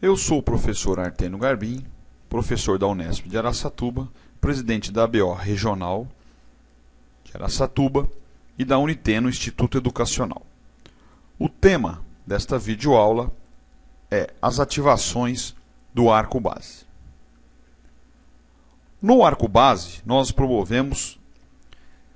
Eu sou o professor Artênio Garbim, professor da Unesp de Araçatuba, presidente da ABO Regional de Araçatuba e da Uniteno Instituto Educacional. O tema desta videoaula é as ativações do arco base. No arco base, nós promovemos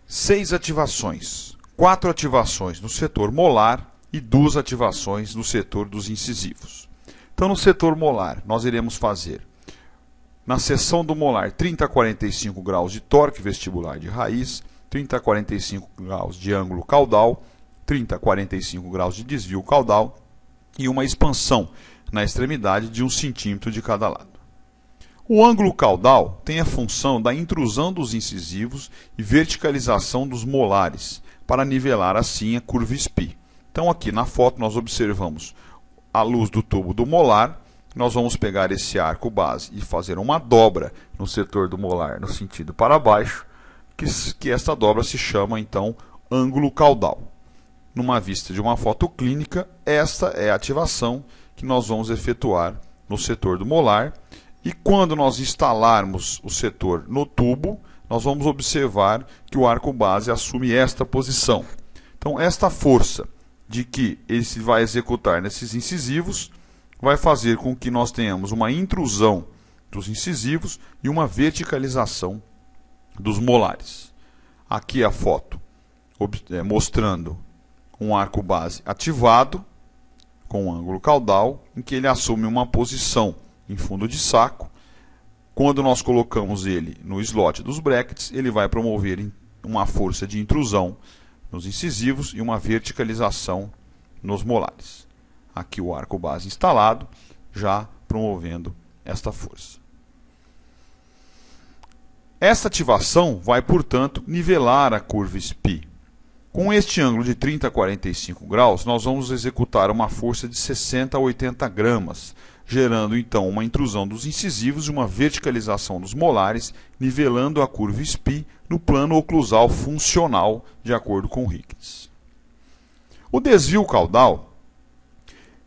6 ativações, 4 ativações no setor molar e 2 ativações no setor dos incisivos. Então, no setor molar, nós iremos fazer, na seção do molar, 30 a 45 graus de torque vestibular de raiz, 30 a 45 graus de ângulo caudal, 30 a 45 graus de desvio caudal e uma expansão na extremidade de 1 centímetro de cada lado. O ângulo caudal tem a função da intrusão dos incisivos e verticalização dos molares, para nivelar assim a curva SPI. Então aqui na foto nós observamos a luz do tubo do molar. Nós vamos pegar esse arco base e fazer uma dobra no setor do molar no sentido para baixo, que esta dobra se chama então ângulo caudal. Numa vista de uma foto clínica, esta é a ativação que nós vamos efetuar no setor do molar. E quando nós instalarmos o setor no tubo, nós vamos observar que o arco base assume esta posição. Então, esta força de que ele se vai executar nesses incisivos vai fazer com que nós tenhamos uma intrusão dos incisivos e uma verticalização dos molares. Aqui a foto mostrando um arco base ativado com ângulo caudal, em que ele assume uma posição em fundo de saco. Quando nós colocamos ele no slot dos brackets, ele vai promover uma força de intrusão nos incisivos e uma verticalização nos molares. Aqui o arco base instalado, já promovendo esta força. Esta ativação vai, portanto, nivelar a curva SPI. Com este ângulo de 30 a 45 graus, nós vamos executar uma força de 60 a 80 gramas, gerando então uma intrusão dos incisivos e uma verticalização dos molares, nivelando a curva SPI no plano oclusal funcional, de acordo com Ricketts. O desvio caudal,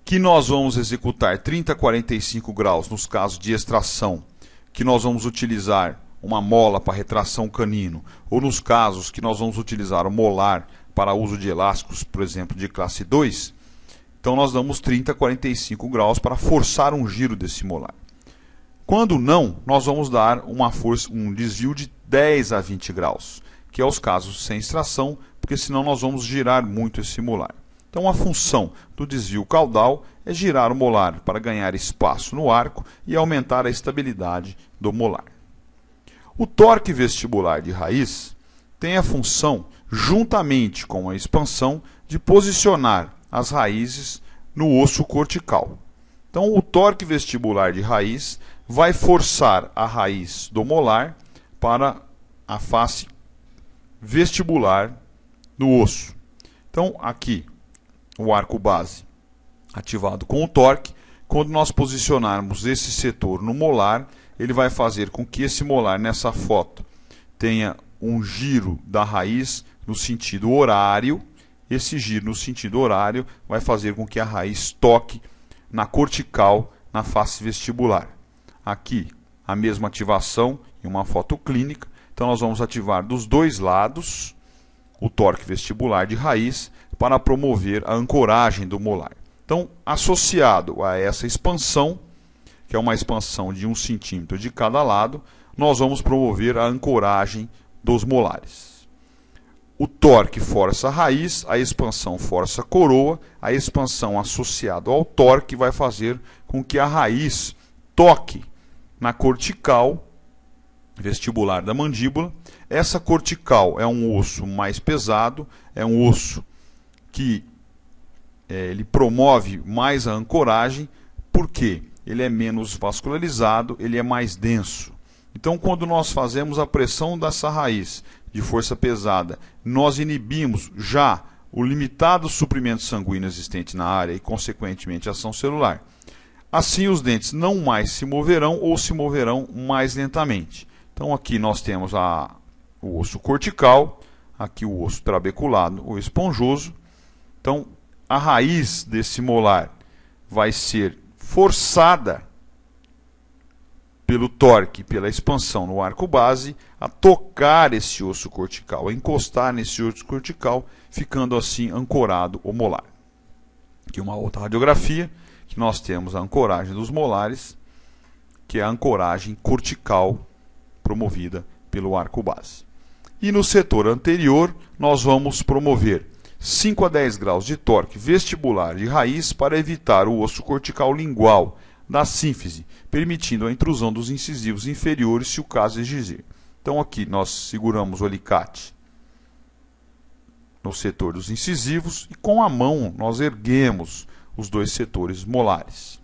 que nós vamos executar 30 a 45 graus nos casos de extração, que nós vamos utilizar uma mola para retração canino, ou nos casos que nós vamos utilizar o molar para uso de elásticos, por exemplo, de classe 2, então nós damos 30 a 45 graus para forçar um giro desse molar. Quando não, nós vamos dar um desvio de 10 a 20 graus, que é os casos sem extração, porque senão nós vamos girar muito esse molar. Então a função do desvio caudal é girar o molar para ganhar espaço no arco e aumentar a estabilidade do molar. O torque vestibular de raiz tem a função, juntamente com a expansão, de posicionar as raízes no osso cortical. Então, o torque vestibular de raiz vai forçar a raiz do molar para a face vestibular do osso. Então, aqui, o arco base ativado com o torque. Quando nós posicionarmos esse setor no molar, ele vai fazer com que esse molar, nessa foto, tenha um giro da raiz no sentido horário. Esse giro no sentido horário vai fazer com que a raiz toque na cortical, na face vestibular. Aqui, a mesma ativação em uma foto clínica. Então, nós vamos ativar dos dois lados o torque vestibular de raiz para promover a ancoragem do molar. Então, associado a essa expansão, que é uma expansão de 1 centímetro de cada lado, nós vamos promover a ancoragem dos molares. O torque força a raiz, a expansão força a coroa, a expansão associada ao torque vai fazer com que a raiz toque na cortical vestibular da mandíbula. Essa cortical é um osso mais pesado, é um osso que ele promove mais a ancoragem, porque ele é menos vascularizado, ele é mais denso. Então, quando nós fazemos a pressão dessa raiz de força pesada, nós inibimos já o limitado suprimento sanguíneo existente na área e, consequentemente, a ação celular. Assim, os dentes não mais se moverão ou se moverão mais lentamente. Então, aqui nós temos o osso cortical, aqui o osso trabeculado ou esponjoso. Então, a raiz desse molar vai ser forçada pelo torque, pela expansão no arco base, a tocar esse osso cortical, a encostar nesse osso cortical, ficando assim ancorado o molar. Aqui uma outra radiografia, que nós temos a ancoragem dos molares, que é a ancoragem cortical promovida pelo arco base. E no setor anterior, nós vamos promover 5 a 10 graus de torque vestibular de raiz para evitar o osso cortical lingual da sínfise, permitindo a intrusão dos incisivos inferiores, se o caso exigir. Então aqui nós seguramos o alicate no setor dos incisivos e com a mão nós erguemos os dois setores molares.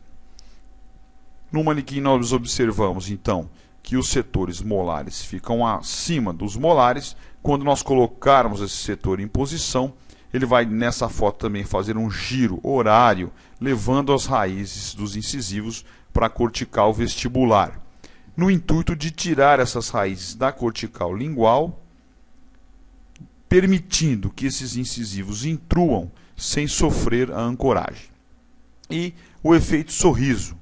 No manequim nós observamos então que os setores molares ficam acima dos molares. Quando nós colocarmos esse setor em posição, ele vai nessa foto também fazer um giro horário, levando as raízes dos incisivos para a cortical vestibular, no intuito de tirar essas raízes da cortical lingual, permitindo que esses incisivos intruam sem sofrer a ancoragem. E o efeito sorriso.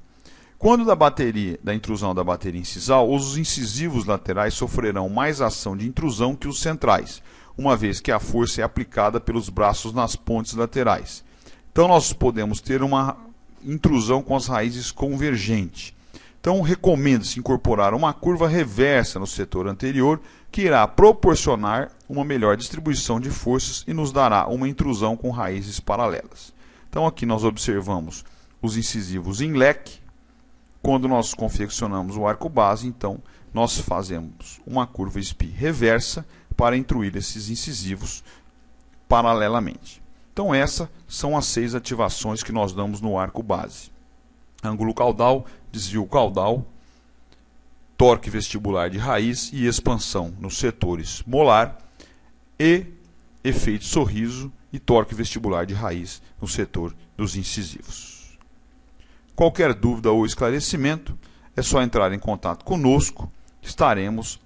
Quando da intrusão da bateria incisal, os incisivos laterais sofrerão mais ação de intrusão que os centrais, uma vez que a força é aplicada pelos braços nas pontes laterais. Então nós podemos ter uma intrusão com as raízes convergente. Então recomenda-se incorporar uma curva reversa no setor anterior, que irá proporcionar uma melhor distribuição de forças e nos dará uma intrusão com raízes paralelas. Então aqui nós observamos os incisivos em leque. Quando nós confeccionamos o arco base, então nós fazemos uma curva SPI reversa para intruir esses incisivos paralelamente. Então essas são as 6 ativações que nós damos no arco base: ângulo caudal, desvio caudal, torque vestibular de raiz e expansão nos setores molar, e efeito sorriso e torque vestibular de raiz no setor dos incisivos. Qualquer dúvida ou esclarecimento, é só entrar em contato conosco, estaremos